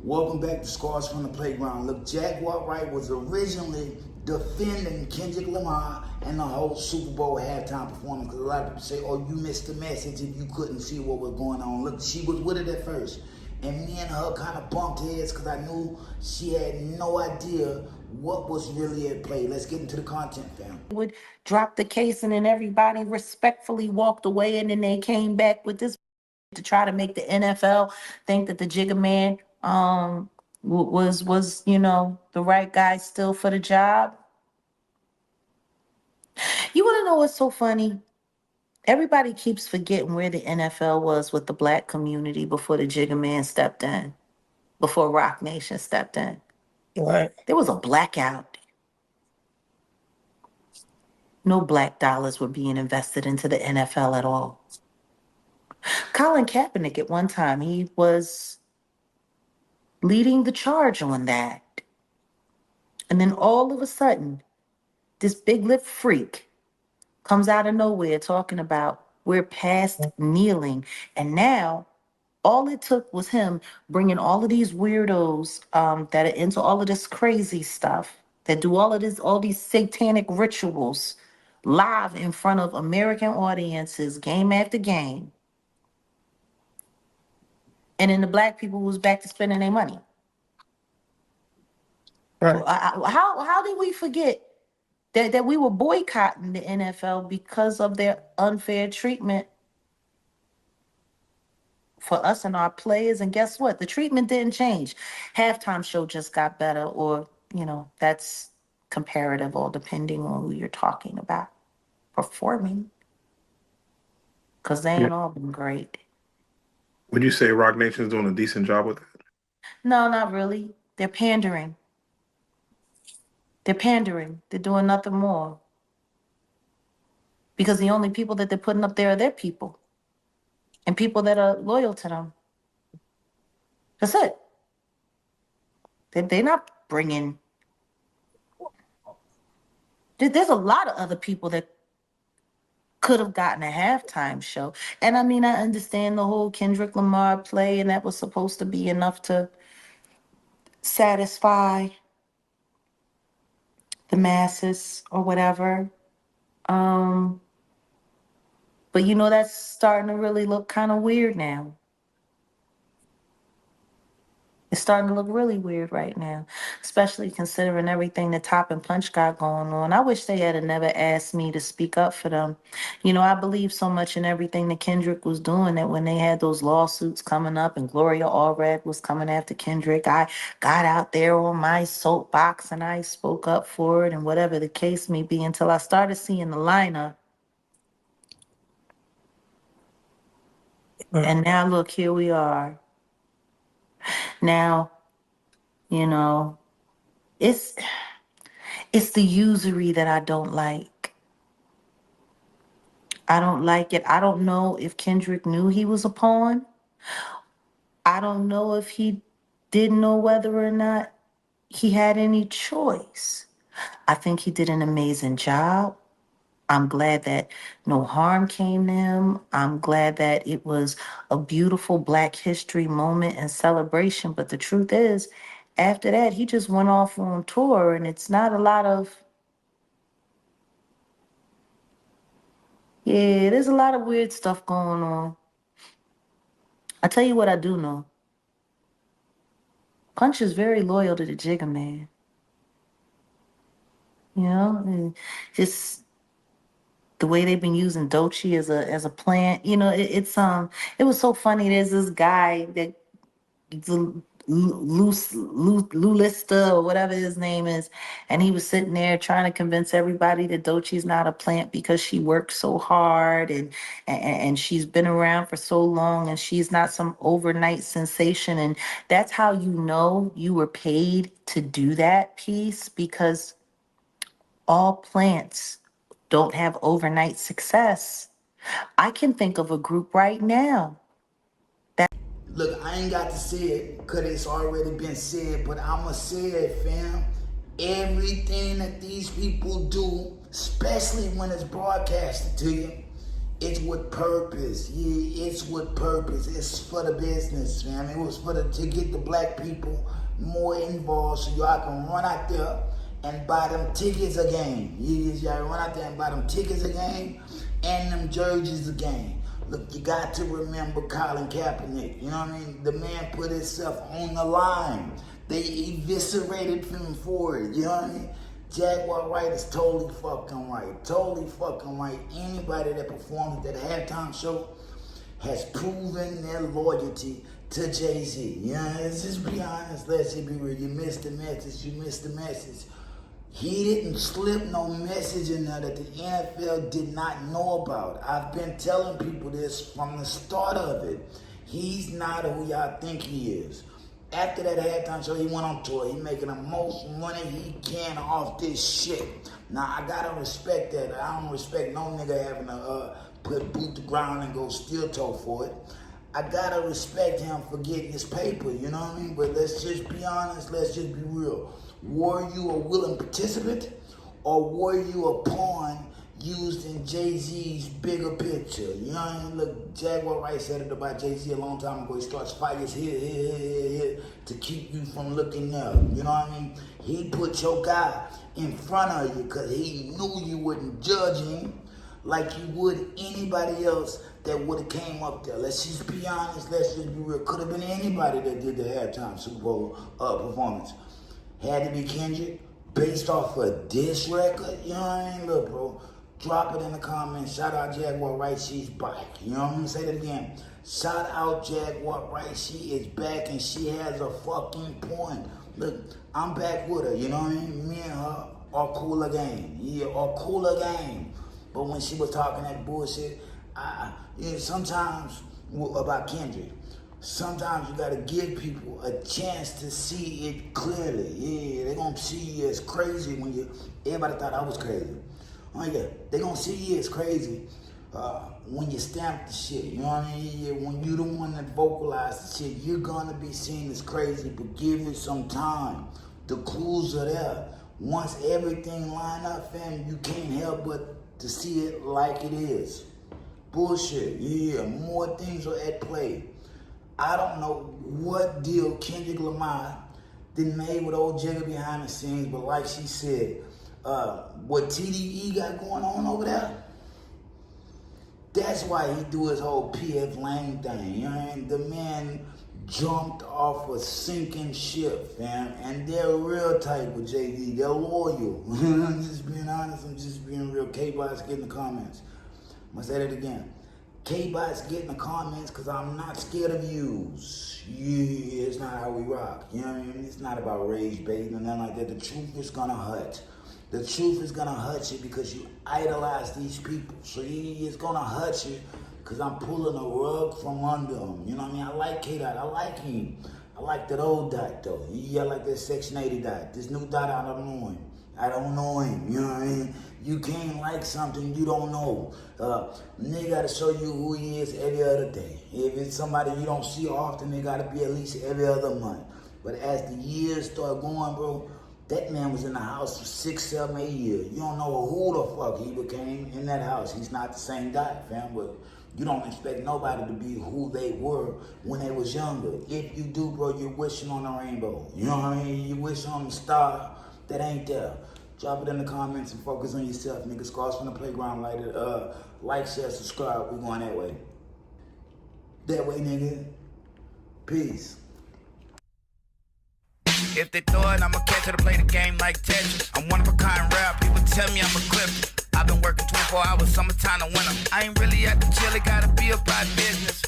Welcome back to Scars from the Playground. Look, Jaguar Wright was originally defending Kendrick Lamar and the whole Super Bowl halftime performance, because a lot of people say, oh, you missed the message if you couldn't see what was going on. Look, she was with it at first, and me and her kind of bumped heads because I knew she had no idea what was really at play. Let's get into the content, fam. Would drop the case, and then everybody respectfully walked away, and then they came back with this to try to make the NFL think that the Jigga Man was the right guy still for the job. You want to know what's so funny? Everybody keeps forgetting where the NFL was with the black community before the Jigga Man stepped in, before Roc Nation stepped in. Right. There was a blackout. No black dollars were being invested into the NFL at all. Colin Kaepernick at one time, he was leading the charge on that. And then all of a sudden, this big lip freak comes out of nowhere talking about we're past kneeling. And now all it took was him bringing all of these weirdos that are into all of this crazy stuff, that do all these satanic rituals live in front of American audiences, game after game. And then the black people was back to spending their money. Right. How did we forget that we were boycotting the NFL because of their unfair treatment for us and our players? And guess what? The treatment didn't change. Halftime show just got better, or, that's comparative, or depending on who you're talking about performing. Because they ain't all been great. Would you say Roc Nation is doing a decent job with it? No, not really. They're pandering. They're doing nothing more. Because the only people that they're putting up there are their people. And people that are loyal to them. That's it. They're not bringing... There's a lot of other people that could have gotten a halftime show. And I mean, I understand the whole Kendrick Lamar play, and that was supposed to be enough to satisfy the masses or whatever. But that's starting to really look kind of weird now. It's starting to look really weird right now, especially considering everything that Top and Punch got going on. I wish they had never asked me to speak up for them. I believe so much in everything that Kendrick was doing that when they had those lawsuits coming up and Gloria Allred was coming after Kendrick, I got out there on my soapbox and I spoke up for it, and whatever the case may be, until I started seeing the lineup. And now look, here we are. Now, it's the usury that I don't like. I don't like it. I don't know if Kendrick knew he was a pawn. I don't know if he didn't know whether or not he had any choice. I think he did an amazing job. I'm glad that no harm came to him. I'm glad that it was a beautiful Black History moment and celebration. But the truth is, after that, he just went off on tour, and it's not a lot of... Yeah, there's a lot of weird stuff going on. I tell you what I do know. Punch is very loyal to the Jigga Man. And just... the way they've been using Doechii as a plant, it was so funny. There's this guy that Lulista or whatever his name is, and he was sitting there trying to convince everybody that Doechii's not a plant because she works so hard and she's been around for so long, and she's not some overnight sensation. And that's how you were paid to do that piece, because all plants don't have overnight success. I can think of a group right now that... Look, I ain't got to say it because it's already been said, but I'ma say it, fam. Everything that these people do, especially when it's broadcasted to you, It's with purpose. Yeah, it's with purpose. It's for the business, man. It was to get the black people more involved so y'all can run out there and buy them tickets again. Y'all run out there and buy them tickets again and them jerseys again. Look, you got to remember Colin Kaepernick. You know what I mean? The man put himself on the line. They eviscerated him for it. You know what I mean? Jaguar Wright is totally fucking right. Totally fucking right. Anybody that performed at that halftime show has proven their loyalty to Jay-Z. You know, let's just be honest. Let's just be real. You missed the message. You missed the message. He didn't slip no message in there that the NFL did not know about. I've been telling people this from the start of it. He's not who y'all think he is. After that halftime show, he went on tour. He making the most money he can off this shit. Now, I gotta respect that. I don't respect no nigga having to put boot to ground and go steel toe for it. I gotta respect him for getting his paper, you know what I mean? But let's just be honest, let's just be real. Were you a willing participant or were you a pawn used in Jay-Z's bigger picture? You know what I mean? Look, Jaguar Wright said it about Jay-Z a long time ago. He starts fires here to keep you from looking up. You know what I mean? He put your guy in front of you because he knew you wouldn't judge him like you would anybody else that would have came up there. Let's just be honest. Let's just be real. Could have been anybody that did the halftime Super Bowl performance. Had to be Kendrick, based off a diss record. You know what I mean? Look, bro, drop it in the comments. Shout out Jaguar Wright, she's back. You know what I'm gonna say that again. Shout out Jaguar Wright, she is back and she has a fucking point. Look, I'm back with her, you know what I mean? Me and her are cool again. Yeah, are cool again. But when she was talking that bullshit, sometimes about Kendrick, sometimes you gotta give people a chance to see it clearly. Yeah, they're gonna see you as crazy when everybody thought I was crazy. Oh yeah, they're gonna see you as crazy when you stamp the shit. You know what I mean? Yeah, when you the one that vocalized the shit, you're gonna be seen as crazy, but give it some time. The clues are there. Once everything line up, fam, you can't help but to see it like it is. Bullshit, yeah, more things are at play. I don't know what deal Kendrick Lamar done made with old Jigga behind the scenes, but like she said, what TDE got going on over there, that's why he do his whole PF Lang thing. You know what I mean? The man jumped off a sinking ship, fam, and they're real tight with JD. They're loyal. I'm just being honest. I'm just being real. K-Bots get in the comments. I'm gonna say that again. K-Bots get in the comments because I'm not scared of views. Yeah, it's not how we rock. You know what I mean? It's not about rage baiting and nothing like that. The truth is gonna hurt. The truth is gonna hurt you because you idolize these people. So it's gonna hurt you because I'm pulling a rug from under them. You know what I mean? I like K-Dot. I like him. I like that old Dot though. Yeah, I like that Section 80 Dot. This new Dot, I don't know him. I don't know him. You know what I mean? You can't like something you don't know. Nigga gotta show you who he is every other day. If it's somebody you don't see often, they gotta be at least every other month. But as the years start going, bro, that man was in the house for 6, 7, 8 years. You don't know who the fuck he became in that house. He's not the same Dot, fam, but you don't expect nobody to be who they were when they was younger. If you do, bro, you're wishing on a rainbow. You know what I mean? You wish on a star that ain't there. Drop it in the comments and focus on yourself, nigga. Scars from the playground, like, share, subscribe. We going that way. That way, nigga. Peace. If they throw it, I'ma catch it to play the game like Tetris. I'm one of a kind rap, people tell me I'm a clip. I've been working 24 hours, summertime to winter. I ain't really at the chill, it gotta be about business.